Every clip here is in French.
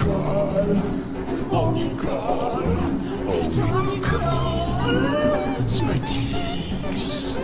Nicole, oh Nicole, oh Nicole, Smatix.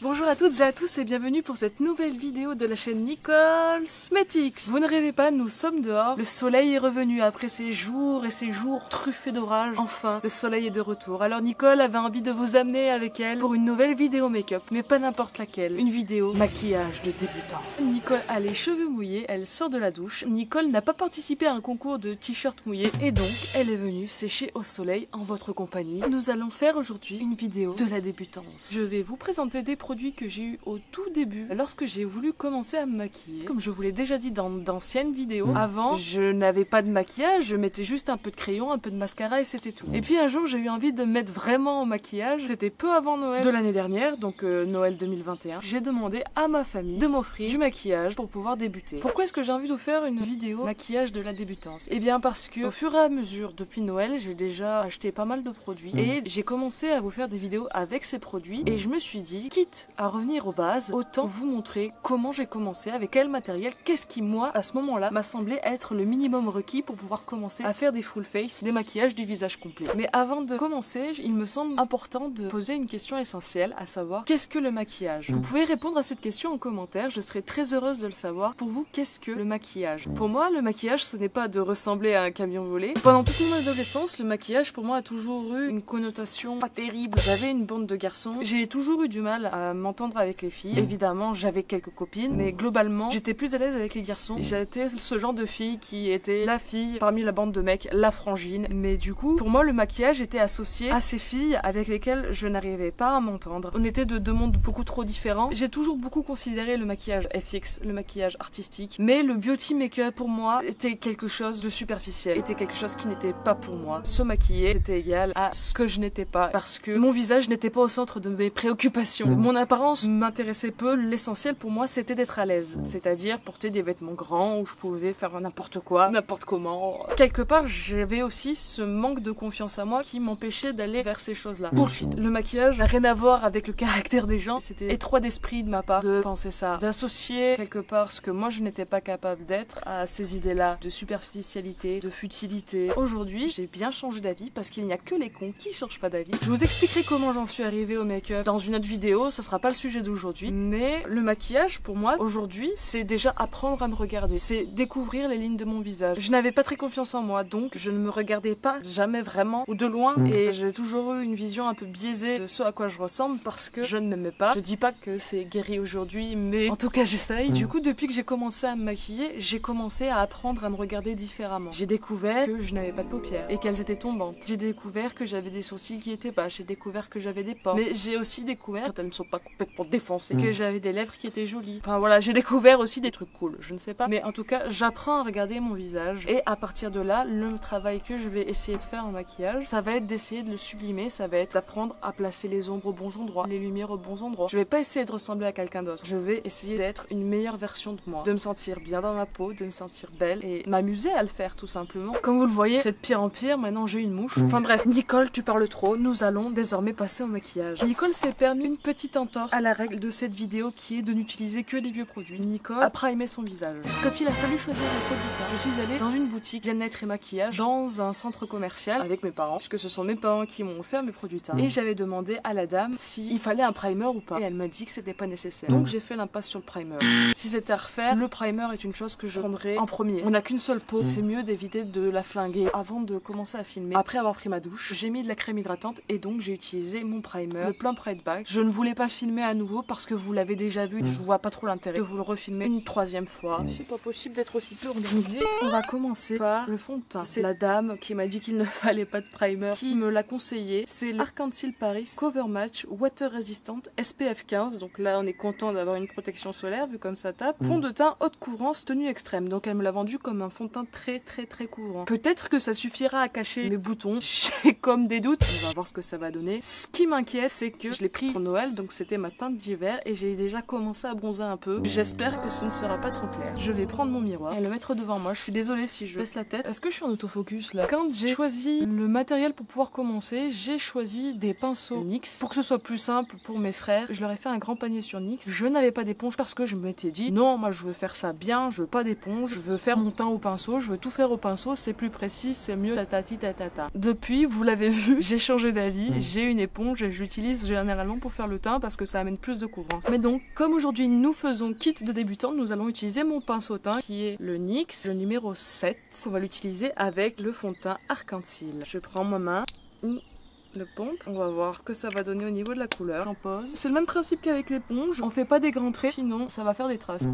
Bonjour à toutes et à tous et bienvenue pour cette nouvelle vidéo de la chaîne Nicole Smatix. Vous ne rêvez pas, nous sommes dehors. Le soleil est revenu après ces jours et ces jours truffés d'orage. Enfin, le soleil est de retour. Alors Nicole avait envie de vous amener avec elle pour une nouvelle vidéo make-up, mais pas n'importe laquelle. Une vidéo maquillage de débutant. Nicole a les cheveux mouillés, elle sort de la douche. Nicole n'a pas participé à un concours de t-shirt mouillé et donc elle est venue sécher au soleil en votre compagnie. Nous allons faire aujourd'hui une vidéo de la débutance. Je vais vous présenter des produits que j'ai eu au tout début lorsque j'ai voulu commencer à me maquiller. Comme je vous l'ai déjà dit dans d'anciennes vidéos, avant je n'avais pas de maquillage, je mettais juste un peu de crayon, un peu de mascara et c'était tout. Et puis un jour j'ai eu envie de me mettre vraiment au maquillage, c'était peu avant Noël de l'année dernière, donc Noël 2021. J'ai demandé à ma famille de m'offrir du maquillage pour pouvoir débuter. Pourquoi est-ce que j'ai envie de vous faire une vidéo maquillage de la débutance? Eh bien parce que au fur et à mesure depuis Noël, j'ai déjà acheté pas mal de produits et j'ai commencé à vous faire des vidéos avec ces produits et je me suis dit, quitte à revenir aux bases, autant vous montrer comment j'ai commencé, avec quel matériel, qu'est-ce qui moi à ce moment-là m'a semblé être le minimum requis pour pouvoir commencer à faire des full face, des maquillages du visage complet. Mais avant de commencer, il me semble important de poser une question essentielle, à savoir qu'est-ce que le maquillage? Vous pouvez répondre à cette question en commentaire, je serais très heureuse de le savoir. Pour vous, qu'est-ce que le maquillage? Pour moi, le maquillage, ce n'est pas de ressembler à un camion volé. Pendant toute mon adolescence, le maquillage pour moi a toujours eu une connotation pas terrible. J'avais une bande de garçons, j'ai toujours eu du mal à m'entendre avec les filles. Évidemment, j'avais quelques copines, mais globalement, j'étais plus à l'aise avec les garçons. J'étais ce genre de fille qui était la fille parmi la bande de mecs, la frangine. Mais du coup, pour moi, le maquillage était associé à ces filles avec lesquelles je n'arrivais pas à m'entendre. On était de deux mondes beaucoup trop différents. J'ai toujours beaucoup considéré le maquillage FX, le maquillage artistique, mais le beauty make-up pour moi était quelque chose de superficiel, était quelque chose qui n'était pas pour moi. Se maquiller, c'était égal à ce que je n'étais pas, parce que mon visage n'était pas au centre de mes préoccupations. Mon apparence m'intéressait peu, l'essentiel pour moi c'était d'être à l'aise, c'est-à-dire porter des vêtements grands où je pouvais faire n'importe quoi, n'importe comment. Quelque part j'avais aussi ce manque de confiance en moi qui m'empêchait d'aller vers ces choses-là. Bullshit. Le maquillage n'a rien à voir avec le caractère des gens, c'était étroit d'esprit de ma part de penser ça, d'associer quelque part ce que moi je n'étais pas capable d'être à ces idées-là de superficialité, de futilité. Aujourd'hui j'ai bien changé d'avis parce qu'il n'y a que les cons qui changent pas d'avis. Je vous expliquerai comment j'en suis arrivée au make-up dans une autre vidéo, ça sera pas le sujet d'aujourd'hui, mais le maquillage pour moi aujourd'hui c'est déjà apprendre à me regarder, c'est découvrir les lignes de mon visage. Je n'avais pas très confiance en moi, donc je ne me regardais pas jamais vraiment ou de loin et j'ai toujours eu une vision un peu biaisée de ce à quoi je ressemble parce que je ne m'aimais pas. Je dis pas que c'est guéri aujourd'hui, mais en tout cas j'essaye. Du coup depuis que j'ai commencé à me maquiller, j'ai commencé à apprendre à me regarder différemment. J'ai découvert que je n'avais pas de paupières et qu'elles étaient tombantes. J'ai découvert que j'avais des sourcils qui étaient bas, j'ai découvert que j'avais des pores, mais j'ai aussi découvert qu'elles ne sont pas complètement défoncées, que j'avais des lèvres qui étaient jolies. Enfin voilà, j'ai découvert aussi des trucs cool, je ne sais pas. Mais en tout cas, j'apprends à regarder mon visage et à partir de là, le travail que je vais essayer de faire en maquillage, ça va être d'essayer de le sublimer, ça va être d'apprendre à placer les ombres aux bons endroits, les lumières aux bons endroits. Je vais pas essayer de ressembler à quelqu'un d'autre. Je vais essayer d'être une meilleure version de moi, de me sentir bien dans ma peau, de me sentir belle et m'amuser à le faire tout simplement. Comme vous le voyez, c'est de pire en pire, maintenant j'ai une mouche. Enfin bref, Nicole, tu parles trop, nous allons désormais passer au maquillage. Nicole s'est permis une petite entorse à la règle de cette vidéo qui est de n'utiliser que des vieux produits. Nicole a primé son visage. Quand il a fallu choisir le produit teint, je suis allée dans une boutique bien-être et maquillage dans un centre commercial avec mes parents, puisque ce sont mes parents qui m'ont offert mes produits teints. Et j'avais demandé à la dame s'il fallait un primer ou pas. Et elle m'a dit que c'était pas nécessaire. Donc j'ai fait l'impasse sur le primer. Si c'était à refaire, le primer est une chose que je prendrais en premier. On n'a qu'une seule peau, c'est mieux d'éviter de la flinguer avant de commencer à filmer. Après avoir pris ma douche, j'ai mis de la crème hydratante et donc j'ai utilisé mon primer, le Plump Red Bag. Je ne voulais pas filmer à nouveau parce que vous l'avez déjà vu, je vois pas trop l'intérêt de vous le refilmer une troisième fois. C'est pas possible d'être aussi peu organisé. On va commencer par le fond de teint. C'est la dame qui m'a dit qu'il ne fallait pas de primer qui me l'a conseillé. C'est l'Arc-en-Ciel Paris Cover Match Water Resistant SPF 15. Donc là on est content d'avoir une protection solaire vu comme ça tape. Fond de teint haute courance tenue extrême. Donc elle me l'a vendu comme un fond de teint très courant. Peut-être que ça suffira à cacher mes boutons. J'ai comme des doutes. On va voir ce que ça va donner. Ce qui m'inquiète c'est que je l'ai pris pour Noël donc c'était c'était ma teinte d'hiver et j'ai déjà commencé à bronzer un peu. J'espère que ce ne sera pas trop clair. Je vais prendre mon miroir et le mettre devant moi. Je suis désolée si je baisse la tête. Est-ce que je suis en autofocus là? Quand j'ai choisi le matériel pour pouvoir commencer, j'ai choisi des pinceaux NYX pour que ce soit plus simple pour mes frères. Je leur ai fait un grand panier sur NYX. Je n'avais pas d'éponge parce que je m'étais dit non, moi je veux faire ça bien, je veux pas d'éponge, je veux faire mon teint au pinceau, je veux tout faire au pinceau, c'est plus précis, c'est mieux, tatati tatata. Depuis, vous l'avez vu, j'ai changé d'avis, j'ai une éponge et j'utilise généralement pour faire le teint parce que ça amène plus de couvrance. Mais donc, comme aujourd'hui nous faisons kit de débutant, nous allons utiliser mon pinceau teint qui est le NYX, le numéro 7. On va l'utiliser avec le fond de teint Arc-en-Ciel. Je prends ma main, le pompe, on va voir que ça va donner au niveau de la couleur. J'en pose. C'est le même principe qu'avec l'éponge, on fait pas des grands traits, sinon ça va faire des traces.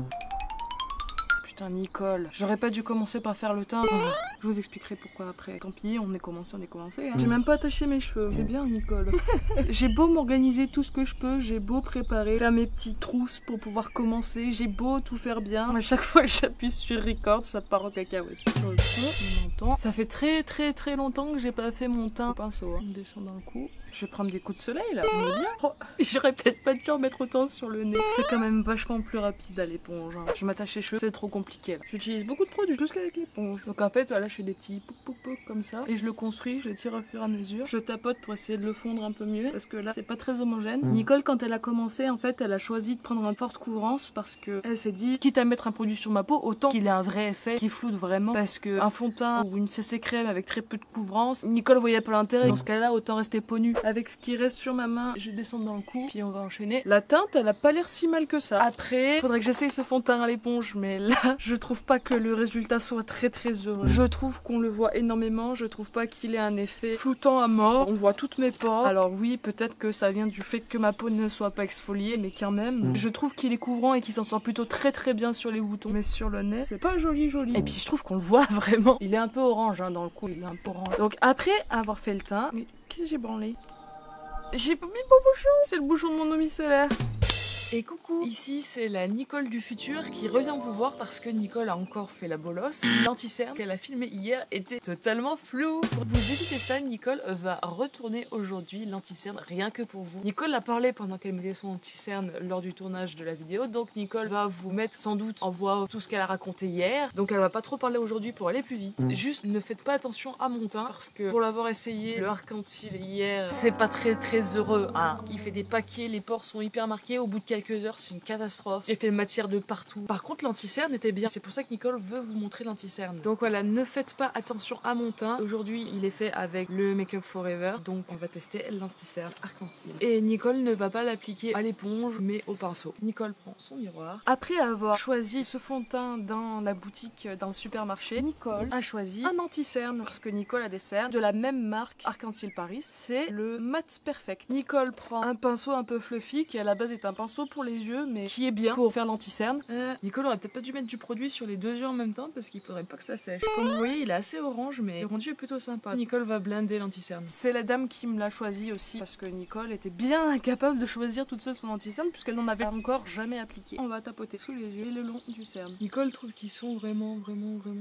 Putain, Nicole, j'aurais pas dû commencer par faire le teint. Je vous expliquerai pourquoi après. Tant pis, on est commencé. Hein. J'ai même pas attaché mes cheveux. C'est bien, Nicole. J'ai beau m'organiser tout ce que je peux, j'ai beau préparer, faire mes petites trousses pour pouvoir commencer, j'ai beau tout faire bien. À chaque fois que j'appuie sur record, ça part en cacahuète. Sur le fond, on entend. Ça fait très longtemps que j'ai pas fait mon teint au pinceau. On descend dans le cou. Je vais prendre des coups de soleil là, on est bien. Oh, j'aurais peut-être pas dû en mettre autant sur le nez. C'est quand même vachement plus rapide à l'éponge. Hein. Je m'attache les cheveux, c'est trop compliqué là. J'utilise beaucoup de produits, plus qu'avec l'éponge. Donc en fait, voilà, je fais des petits pouc comme ça. Et je le construis, je le tire au fur et à mesure. Je tapote pour essayer de le fondre un peu mieux. Parce que là, c'est pas très homogène. Nicole, quand elle a commencé, en fait, elle a choisi de prendre une forte couvrance. Parce que elle s'est dit, quitte à mettre un produit sur ma peau, autant qu'il ait un vrai effet qui floute vraiment. Parce que un fond de teint ou une CC crème avec très peu de couvrance, Nicole voyait pas l'intérêt. Dans ce cas-là, autant rester peau nue. Avec ce qui reste sur ma main, je descends dans le cou, puis on va enchaîner. La teinte, elle a pas l'air si mal que ça. Après, faudrait que j'essaye ce fond de teint à l'éponge, mais là, je trouve pas que le résultat soit très heureux. Je trouve qu'on le voit énormément, je trouve pas qu'il ait un effet floutant à mort. On voit toutes mes pores. Alors oui, peut-être que ça vient du fait que ma peau ne soit pas exfoliée, mais quand même, je trouve qu'il est couvrant et qu'il s'en sort plutôt très bien sur les boutons. Mais sur le nez, c'est pas joli. Et puis je trouve qu'on le voit vraiment. Il est un peu orange hein, dans le cou, il est un peu orange. Donc après avoir fait le teint, mais qu'est-ce que j'ai branlé? J'ai pas mis mon bouchon. C'est le bouchon de mon eau micellaire. Et coucou, ici c'est la Nicole du futur qui revient vous voir parce que Nicole a encore fait la bolosse. L'anti-cerne qu'elle a filmé hier était totalement floue. Pour vous éviter ça, Nicole va retourner aujourd'hui l'anti-cerne rien que pour vous. Nicole a parlé pendant qu'elle mettait son anti-cerne lors du tournage de la vidéo, donc Nicole va vous mettre sans doute en voix tout ce qu'elle a raconté hier. Donc elle va pas trop parler aujourd'hui pour aller plus vite. Juste ne faites pas attention à mon teint parce que pour l'avoir essayé, le Arc-en-Ciel hier, c'est pas très heureux. Hein. Il fait des paquets, les pores sont hyper marqués, au bout de quelques heures, c'est une catastrophe. J'ai fait matière de partout. Par contre, l'anti-cerne était bien. C'est pour ça que Nicole veut vous montrer l'anti-cerne. Donc voilà, ne faites pas attention à mon teint. Aujourd'hui, il est fait avec le Make Up Forever. Donc on va tester l'anti-cerne Arc-en-Ciel. Et Nicole ne va pas l'appliquer à l'éponge, mais au pinceau. Nicole prend son miroir. Après avoir choisi ce fond de teint dans la boutique, dans le supermarché, Nicole a choisi un anti-cerne parce que Nicole a des cernes de la même marque Arc-en-Ciel Paris. C'est le Matte Perfect. Nicole prend un pinceau un peu fluffy qui à la base est un pinceau pour les yeux mais qui est bien pour faire l'anti-cerne. Nicole aurait peut-être pas dû mettre du produit sur les deux yeux en même temps parce qu'il faudrait pas que ça sèche. Comme vous voyez, il est assez orange mais le rendu est plutôt sympa. Nicole va blender l'anti-cerne. C'est la dame qui me l'a choisi aussi parce que Nicole était bien incapable de choisir toute seule son anti-cerne puisqu'elle n'en avait encore jamais appliqué. On va tapoter sous les yeux et le long du cerne. Nicole trouve qu'ils sont vraiment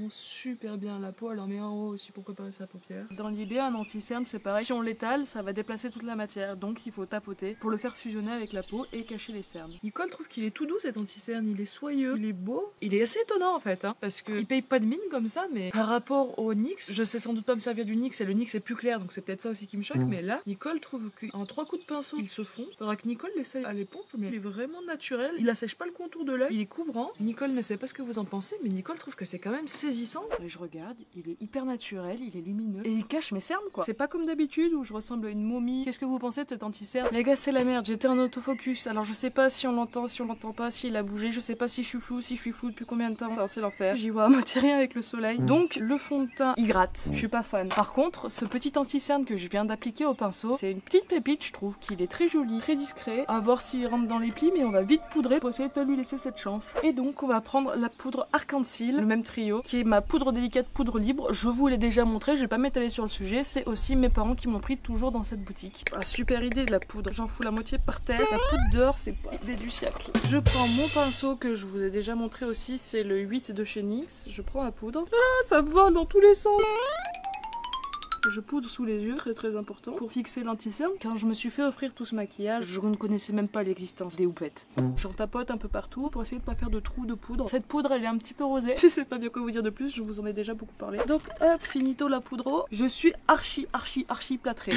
super bien à la peau. Elle en met un haut aussi pour préparer sa paupière. Dans l'idée, un anti-cerne c'est pareil. Si on l'étale, ça va déplacer toute la matière. Donc il faut tapoter pour le faire fusionner avec la peau et cacher les cernes. Nicole trouve qu'il est tout doux cet anti-cerne, il est soyeux, il est beau, il est assez étonnant en fait, hein, parce qu'il paye pas de mine comme ça, mais par rapport au NYX, je sais sans doute pas me servir du NYX et le NYX est plus clair donc c'est peut-être ça aussi qui me choque, mais là, Nicole trouve qu'en 3 coups de pinceau, ils se fond. Faudra que Nicole l'essaye à l'éponge, mais il est vraiment naturel, il assèche pas le contour de l'œil, il est couvrant. Nicole ne sait pas ce que vous en pensez, mais Nicole trouve que c'est quand même saisissant. Et je regarde, il est hyper naturel, il est lumineux, et il cache mes cernes quoi. C'est pas comme d'habitude où je ressemble à une momie. Qu'est-ce que vous pensez de cet anti-cerne? Les gars, c'est la merde, j'étais en autofocus, alors je sais pas si on l'entend, si on l'entend pas, s'il a bougé, je sais pas si je suis flou depuis combien de temps, enfin c'est l'enfer. J'y vois à moitié rien avec le soleil. Donc le fond de teint, il gratte, je suis pas fan. Par contre, ce petit anti-cerne que je viens d'appliquer au pinceau, c'est une petite pépite, je trouve qu'il est très joli, très discret, à voir s'il rentre dans les plis, mais on va vite poudrer pour essayer de pas lui laisser cette chance. Et donc on va prendre la poudre Arc-en-Ciel, le même trio, qui est ma poudre délicate, poudre libre. Je vous l'ai déjà montré, je vais pas m'étaler sur le sujet, c'est aussi mes parents qui m'ont pris toujours dans cette boutique. Ah, super idée de la poudre, j'en fous la moitié par terre. La poudre d'or, c'est pas l'idée du siècle. Je prends mon pinceau que je vous ai déjà montré aussi, c'est le 8 de chez NYX. Je prends la poudre. Ah, ça vole dans tous les sens. Je poudre sous les yeux, très important, pour fixer l'anti-cerne. Quand je me suis fait offrir tout ce maquillage, je ne connaissais même pas l'existence des houppettes. J'en tapote un peu partout pour essayer de pas faire de trous de poudre. Cette poudre, elle est un petit peu rosée. Je sais pas bien quoi vous dire de plus, je vous en ai déjà beaucoup parlé. Donc hop, finito la poudre. Je suis archi plâtrée.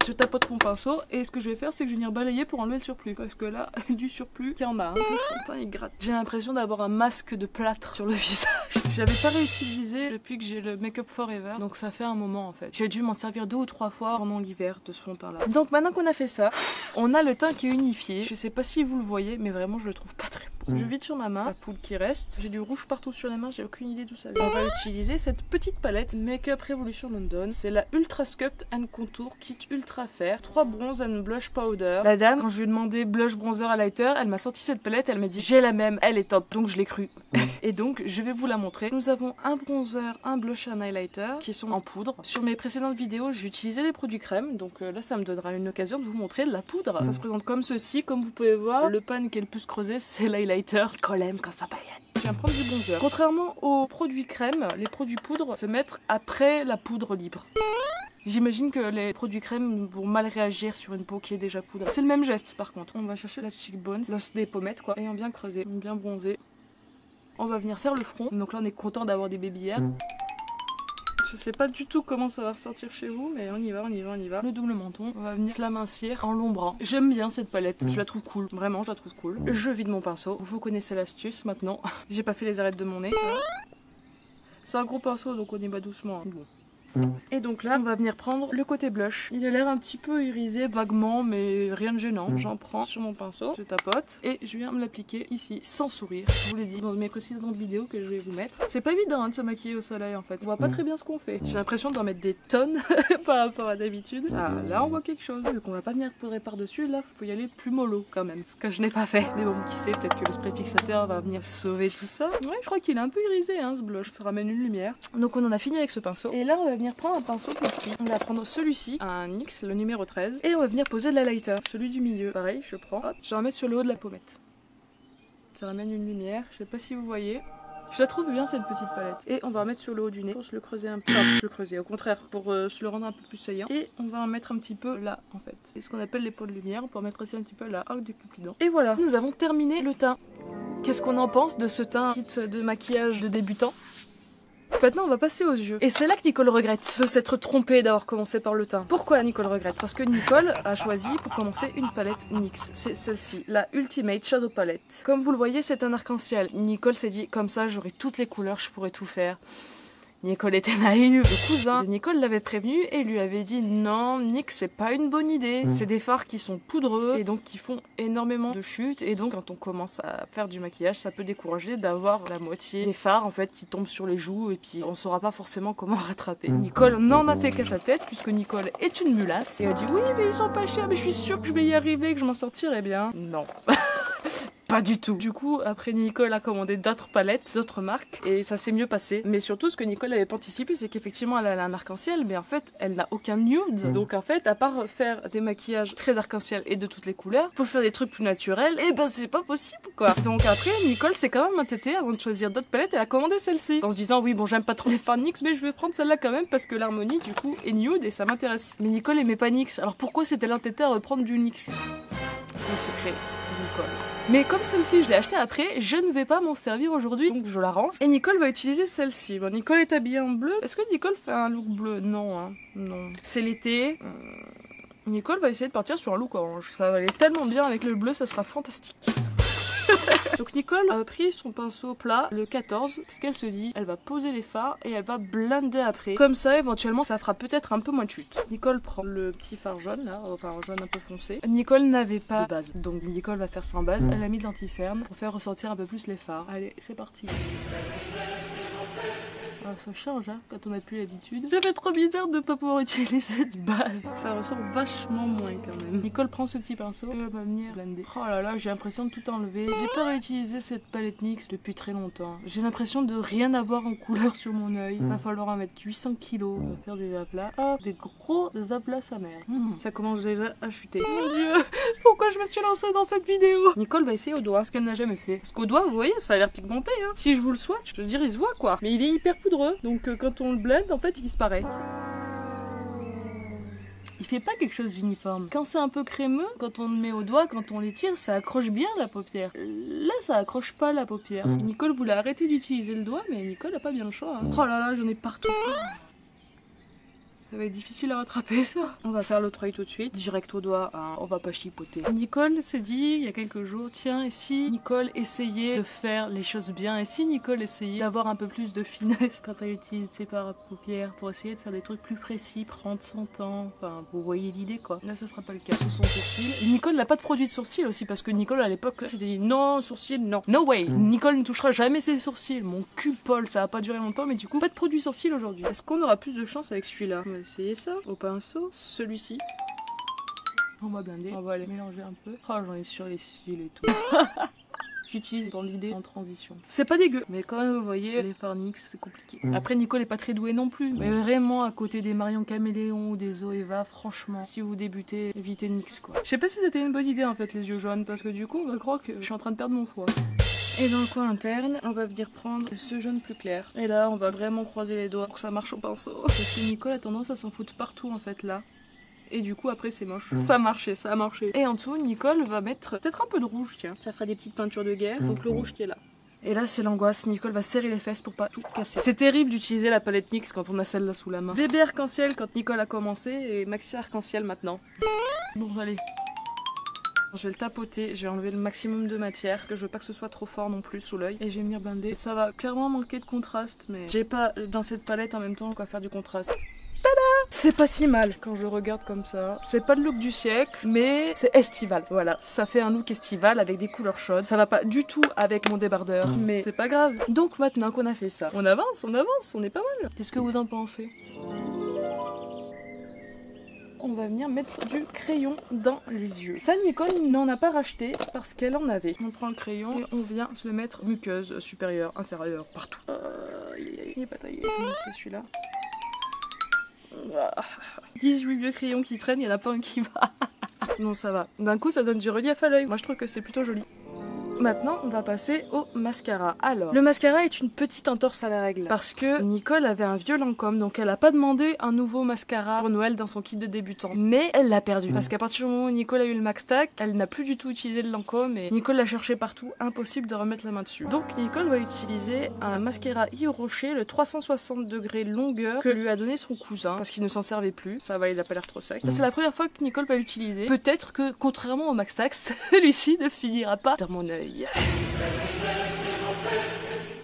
Je tapote mon pinceau et ce que je vais faire, c'est que je vais venir balayer pour enlever le surplus. Parce que là, du surplus, il y en a. Le fond de teint, il gratte. J'ai l'impression d'avoir un masque de plâtre sur le visage. Je l'avais pas réutilisé depuis que j'ai le Make Up Forever. Donc ça fait un moment en fait. J'ai dû m'en servir 2 ou 3 fois pendant l'hiver de ce fond de teint là. Donc maintenant qu'on a fait ça, on a le teint qui est unifié. Je sais pas si vous le voyez, mais vraiment je le trouve pas très beau. Je vide sur ma main la poudre qui reste. J'ai du rouge partout sur les mains, j'ai aucune idée d'où ça vient. On va utiliser cette petite palette Make Up Revolution London. C'est la Ultra Sculpt and Contour Kit Ultra Fair. 3 bronze and blush powder. La dame, quand je lui ai demandé blush, bronzer, highlighter, elle m'a sorti cette palette, elle m'a dit j'ai la même, elle est top. Donc je l'ai cru. Et donc je vais vous la montrer. Nous avons un bronzer, un blush et un highlighter qui sont en poudre. Sur mes précédentes vidéos, j'ai utilisé des produits crème. Donc là, ça me donnera une occasion de vous montrer la poudre. Ça se présente comme ceci. Comme vous pouvez voir, le pan qui est le plus creusé, c'est l'highlighter. Qu'on aime quand ça paillette. Je viens prendre du bronzer. Contrairement aux produits crème, les produits poudre se mettent après la poudre libre. J'imagine que les produits crème vont mal réagir sur une peau qui est déjà poudre. C'est le même geste par contre. On va chercher la cheekbone, l'os des pommettes quoi, et on vient creuser, on vient bronzer. On va venir faire le front. Donc là on est content d'avoir des babyettes. Je sais pas du tout comment ça va ressortir chez vous, mais on y va. Le double menton, on va venir se l'amincir en l'ombrant. J'aime bien cette palette, je la trouve cool. Vraiment, je la trouve cool. Je vide mon pinceau. Vous connaissez l'astuce maintenant. J'ai pas fait les arêtes de mon nez. C'est un gros pinceau, donc on y va doucement. Bon. Et donc là, on va venir prendre le côté blush. Il a l'air un petit peu irisé, vaguement, mais rien de gênant. J'en prends sur mon pinceau, je tapote, et je viens me l'appliquer ici, sans sourire. Je vous l'ai dit dans mes précédentes vidéos que je vais vous mettre. C'est pas évident hein, de se maquiller au soleil en fait. On voit pas très bien ce qu'on fait. J'ai l'impression d'en mettre des tonnes par rapport à d'habitude. Ah, là, on voit quelque chose. Vu qu'on va pas venir poudrer par-dessus, là, faut y aller plus mollo quand même. Ce que je n'ai pas fait. Mais bon, qui sait, peut-être que le spray fixateur va venir sauver tout ça. Ouais, je crois qu'il est un peu irisé, hein, ce blush. Ça ramène une lumière. Donc on en a fini avec ce pinceau. Et là, on va venir prendre un pinceau plus petit. On va prendre celui-ci, un NYX, le numéro 13. Et on va venir poser de l'highlighter. Celui du milieu. Pareil, je prends. Hop, je vais en mettre sur le haut de la pommette. Ça ramène une lumière. Je sais pas si vous voyez. Je la trouve bien cette petite palette. Et on va en mettre sur le haut du nez pour se le creuser un peu. Enfin, se le creuser, au contraire, pour se le rendre un peu plus saillant. Et on va en mettre un petit peu là, en fait. C'est ce qu'on appelle les pots de lumière. On peut en mettre aussi un petit peu là, arc du Cupidon. Et voilà, nous avons terminé le teint. Qu'est-ce qu'on en pense de ce teint kit de maquillage de débutant ? Maintenant on va passer aux yeux. Et c'est là que Nicole regrette de s'être trompée d'avoir commencé par le teint. Pourquoi Nicole regrette? Parce que Nicole a choisi pour commencer une palette NYX. C'est celle-ci, la Ultimate Shadow Palette. Comme vous le voyez, c'est un arc-en-ciel. Nicole s'est dit, comme ça j'aurai toutes les couleurs, je pourrais tout faire. Nicole était naïve. Le cousin de Nicole l'avait prévenu et lui avait dit non, NYX c'est pas une bonne idée. C'est des fards qui sont poudreux et donc qui font énormément de chutes et donc quand on commence à faire du maquillage, ça peut décourager d'avoir la moitié des fards en fait qui tombent sur les joues et puis on saura pas forcément comment rattraper. Nicole n'en a fait qu'à sa tête puisque Nicole est une mulasse et a dit oui mais ils sont pas chers mais je suis sûre que je vais y arriver, que je m'en sortirai bien. Non. Pas du tout. Du coup, après Nicole a commandé d'autres palettes, d'autres marques, et ça s'est mieux passé. Mais surtout, ce que Nicole avait pas anticipé, c'est qu'effectivement, elle a un arc-en-ciel, mais en fait, elle n'a aucun nude. Donc en fait, à part faire des maquillages très arc-en-ciel et de toutes les couleurs, pour faire des trucs plus naturels, et ben c'est pas possible, quoi. Donc après, Nicole s'est quand même entêtée avant de choisir d'autres palettes, elle a commandé celle-ci. En se disant, oui, bon, j'aime pas trop les fards NYX, mais je vais prendre celle-là quand même, parce que l'harmonie, du coup, est nude, et ça m'intéresse. Mais Nicole aimait pas NYX, alors pourquoi s'est-elle entêtée à reprendre du NYX? Le secret de Nicole. Mais comme celle-ci je l'ai achetée après, je ne vais pas m'en servir aujourd'hui, donc je la range. Et Nicole va utiliser celle-ci. Bon, Nicole est habillée en bleu. Est-ce que Nicole fait un look bleu? Non, hein. Non. C'est l'été. Nicole va essayer de partir sur un look orange. Ça va aller tellement bien avec le bleu, ça sera fantastique. Donc Nicole a pris son pinceau plat, le 14, parce qu'elle se dit, elle va poser les fards et elle va blender après. Comme ça, éventuellement, ça fera peut-être un peu moins de chute. Nicole prend le petit fard jaune, là, enfin un jaune un peu foncé. Nicole n'avait pas de base, donc Nicole va faire sans base. Elle a mis de l'anti-cerne pour faire ressortir un peu plus les fards. Allez, c'est parti. Ah, ça change hein, quand on n'a plus l'habitude. Ça fait trop bizarre de ne pas pouvoir utiliser cette base. Ça ressort vachement moins quand même. Nicole prend ce petit pinceau et elle va venir blender. Oh là là, j'ai l'impression de tout enlever. J'ai pas réutilisé cette palette NYX depuis très longtemps. J'ai l'impression de rien avoir en couleur sur mon œil. Va falloir en mettre 800 kilos. On va faire des aplats. Oh, des gros aplats sa mère. Ça commence déjà à chuter. Mon dieu, pourquoi je me suis lancée dans cette vidéo? Nicole va essayer au doigt, ce qu'elle n'a jamais fait. Parce qu'au doigt, vous voyez, ça a l'air pigmenté. Hein. Si je vous le swatch, je veux dire, il se voit quoi. Mais il est hyper poudreux. Donc quand on le blende, en fait, il disparaît. Il fait pas quelque chose d'uniforme. Quand c'est un peu crémeux, quand on le met au doigt, quand on les tire, ça accroche bien la paupière. Là, ça accroche pas la paupière. Nicole voulait arrêter d'utiliser le doigt, mais Nicole a pas bien le choix. Hein. Oh là là, j'en ai partout. Ça va être difficile à rattraper ça. On va faire l'autre œil tout de suite, direct au doigt, hein, on va pas chipoter. Nicole s'est dit il y a quelques jours, tiens, et si Nicole essayait de faire les choses bien, et si Nicole essayait d'avoir un peu plus de finesse quand elle utilise ses paupières pour essayer de faire des trucs plus précis, prendre son temps, enfin vous voyez l'idée quoi. Là ce sera pas le cas. Sous son sourcil. Nicole n'a pas de produit de sourcil aussi parce que Nicole à l'époque c'était dit non, sourcil non. No way. Nicole ne touchera jamais ses sourcils. Mon cul Paul, ça a pas duré longtemps mais du coup pas de produit sourcil aujourd'hui. Est-ce qu'on aura plus de chance avec celui-là? On va essayer ça au pinceau, celui-ci. On va blinder, on va les mélanger un peu. Oh j'en ai sur les cils et tout. J'utilise dans l'idée en transition. C'est pas dégueu, mais comme vous voyez, les fards NYX c'est compliqué. Après Nicole est pas très douée non plus, mais vraiment à côté des Marion Caméléon ou des Zoeva, franchement, si vous débutez, évitez NYX quoi. Je sais pas si c'était une bonne idée en fait les yeux jaunes, parce que du coup on va croire que je suis en train de perdre mon foie. Et dans le coin interne, on va venir prendre ce jaune plus clair. Et là, on va vraiment croiser les doigts pour que ça marche au pinceau. Parce que Nicole a tendance à s'en foutre partout en fait là. Et du coup après c'est moche. Ça a marché, ça a marché. Et en dessous, Nicole va mettre peut-être un peu de rouge, tiens. Ça fera des petites peintures de guerre. Donc le rouge qui est là. Et là c'est l'angoisse, Nicole va serrer les fesses pour pas tout casser. C'est terrible d'utiliser la palette NYX quand on a celle-là sous la main. Bébé arc-en-ciel quand Nicole a commencé et maxi arc-en-ciel maintenant. Bon allez. Je vais le tapoter, je vais enlever le maximum de matière, parce que je veux pas que ce soit trop fort non plus sous l'œil. Et je vais venir blinder. Ça va clairement manquer de contraste, mais j'ai pas dans cette palette en même temps quoi faire du contraste. Tada! C'est pas si mal quand je regarde comme ça. C'est pas le look du siècle, mais c'est estival. Voilà, ça fait un look estival avec des couleurs chaudes. Ça va pas du tout avec mon débardeur, mais c'est pas grave. Donc maintenant qu'on a fait ça, on avance, on est pas mal. Qu'est-ce que vous en pensez? On va venir mettre du crayon dans les yeux. Ça, Nicole n'en a pas racheté parce qu'elle en avait. On prend le crayon et on vient se le mettre muqueuse, supérieure, inférieure, partout. Il est pas taillé. C'est celui-là. 18 vieux crayons qui traînent, il n'y en a pas un qui va. Non, ça va. D'un coup, ça donne du relief à l'œil. Moi, je trouve que c'est plutôt joli. Maintenant, on va passer au mascara. Alors, le mascara est une petite entorse à la règle parce que Nicole avait un vieux Lancôme, donc elle a pas demandé un nouveau mascara pour Noël dans son kit de débutant. Mais elle l'a perdu parce qu'à partir du moment où Nicole a eu le Max Tack, elle n'a plus du tout utilisé le Lancôme et Nicole l'a cherché partout, impossible de remettre la main dessus. Donc Nicole va utiliser un mascara Yves Rocher, le 360 degrés longueur que lui a donné son cousin parce qu'il ne s'en servait plus. Ça va, il a pas l'air trop sec. C'est la première fois que Nicole va l'utiliser. Peut-être que contrairement au Max Tack, celui-ci ne finira pas dans mon œil.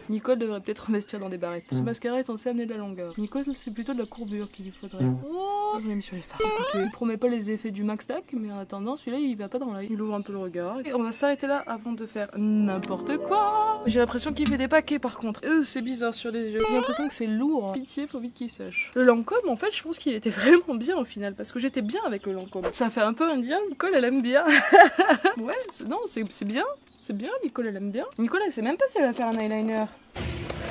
Nicole devrait peut-être investir dans des barrettes. Ce mascara est censé amener de la longueur. Nicole, c'est plutôt de la courbure qu'il lui faudrait. Oh, j'en ai mis sur les fards. Écoutez, il promet pas les effets du Max Tack, mais en attendant, celui-là, il va pas dans l'œil. Il ouvre un peu le regard. Et on va s'arrêter là avant de faire n'importe quoi. J'ai l'impression qu'il fait des paquets par contre. C'est bizarre sur les yeux. J'ai l'impression que c'est lourd. Pitié, faut vite qu'il sèche. Le Lancôme, en fait, je pense qu'il était vraiment bien au final, parce que j'étais bien avec le Lancôme. Ça fait un peu indien. Nicole, elle aime bien. Ouais, non, c'est bien. C'est bien, Nicole elle aime bien. Nicole elle sait même pas si elle va faire un eyeliner.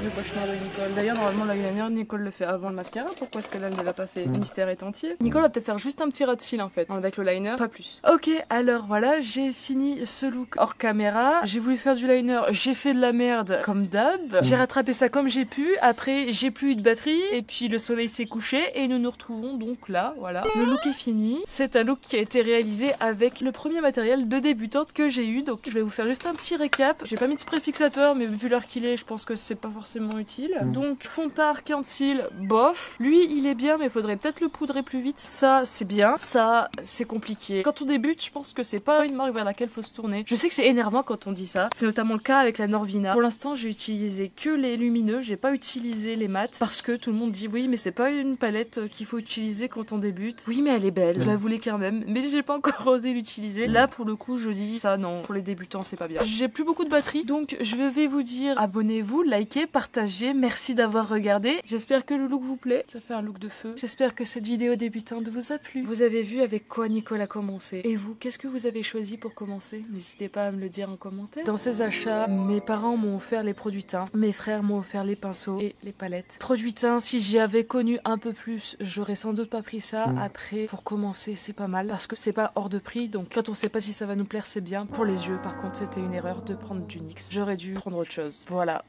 Le cauchemar de Nicole. D'ailleurs normalement l'eyeliner Nicole le fait avant le mascara. Pourquoi est-ce que là elle ne l'a pas fait? Le mystère est entier. Nicole va peut-être faire juste un petit ras de cils en fait. Avec le liner, pas plus. Ok, alors voilà, j'ai fini ce look hors caméra. J'ai voulu faire du liner, j'ai fait de la merde comme d'hab. J'ai rattrapé ça comme j'ai pu. Après j'ai plus eu de batterie. Et puis le soleil s'est couché. Et nous nous retrouvons donc là, voilà. Le look est fini. C'est un look qui a été réalisé avec le premier matériel de débutante que j'ai eu. Donc je vais vous faire juste un petit récap. J'ai pas mis de spray fixateur, mais vu l'heure qu'il est, je pense que c'est pas forcément utile. Donc fond de teint, arc en cils, bof. Lui il est bien mais il faudrait peut-être le poudrer plus vite. Ça c'est bien, ça c'est compliqué. Quand on débute je pense que c'est pas une marque vers laquelle faut se tourner. Je sais que c'est énervant quand on dit ça. C'est notamment le cas avec la Norvina. Pour l'instant j'ai utilisé que les lumineux, j'ai pas utilisé les mats parce que tout le monde dit oui mais c'est pas une palette qu'il faut utiliser quand on débute. Oui mais elle est belle, je la voulais quand même mais j'ai pas encore osé l'utiliser. Là pour le coup je dis ça non, pour les débutants c'est pas bien. J'ai plus beaucoup de batterie donc je vais vous dire abonnez-vous, likez, partagez, merci d'avoir regardé. J'espère que le look vous plaît, ça fait un look de feu. J'espère que cette vidéo débutante vous a plu. Vous avez vu avec quoi Nicole a commencé. Et vous, qu'est-ce que vous avez choisi pour commencer? N'hésitez pas à me le dire en commentaire. Dans ces achats, mes parents m'ont offert les produits teints, mes frères m'ont offert les pinceaux et les palettes. Produits teints, si j'y avais connu un peu plus, j'aurais sans doute pas pris ça. Après, pour commencer, c'est pas mal parce que c'est pas hors de prix, donc quand on sait pas si ça va nous plaire, c'est bien. Pour les yeux, par contre, c'était une erreur de prendre du NYX. J'aurais dû prendre autre chose. Voilà.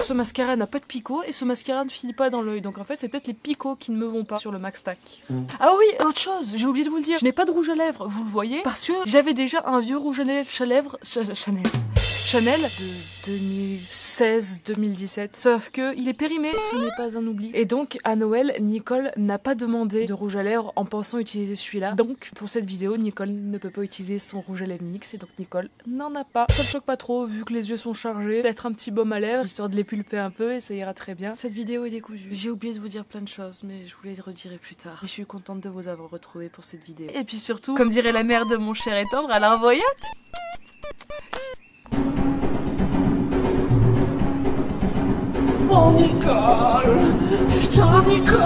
Ce mascara n'a pas de picot et ce mascara ne finit pas dans l'œil. Donc en fait, c'est peut-être les picots qui ne me vont pas sur le Max Tack. Ah oui, autre chose, j'ai oublié de vous le dire. Je n'ai pas de rouge à lèvres, vous le voyez, parce que j'avais déjà un vieux rouge à lèvres Chanel de 2016-2017. Sauf que il est périmé, ce n'est pas un oubli. Et donc, à Noël, Nicole n'a pas demandé de rouge à lèvres en pensant utiliser celui-là. Donc, pour cette vidéo, Nicole ne peut pas utiliser son rouge à lèvres NYX et donc Nicole n'en a pas. Ça me choque pas trop, vu que les yeux sont chargés. Peut-être un petit baume à lèvres, histoire de les pulper un peu et ça ira très bien. Cette vidéo est décousue. J'ai oublié de vous dire plein de choses, mais je vous les redirai plus tard. Et je suis contente de vous avoir retrouvé pour cette vidéo. Et puis surtout, comme dirait la mère de mon cher et tendre, alors voyante. Oh Nicole, putain Nicole,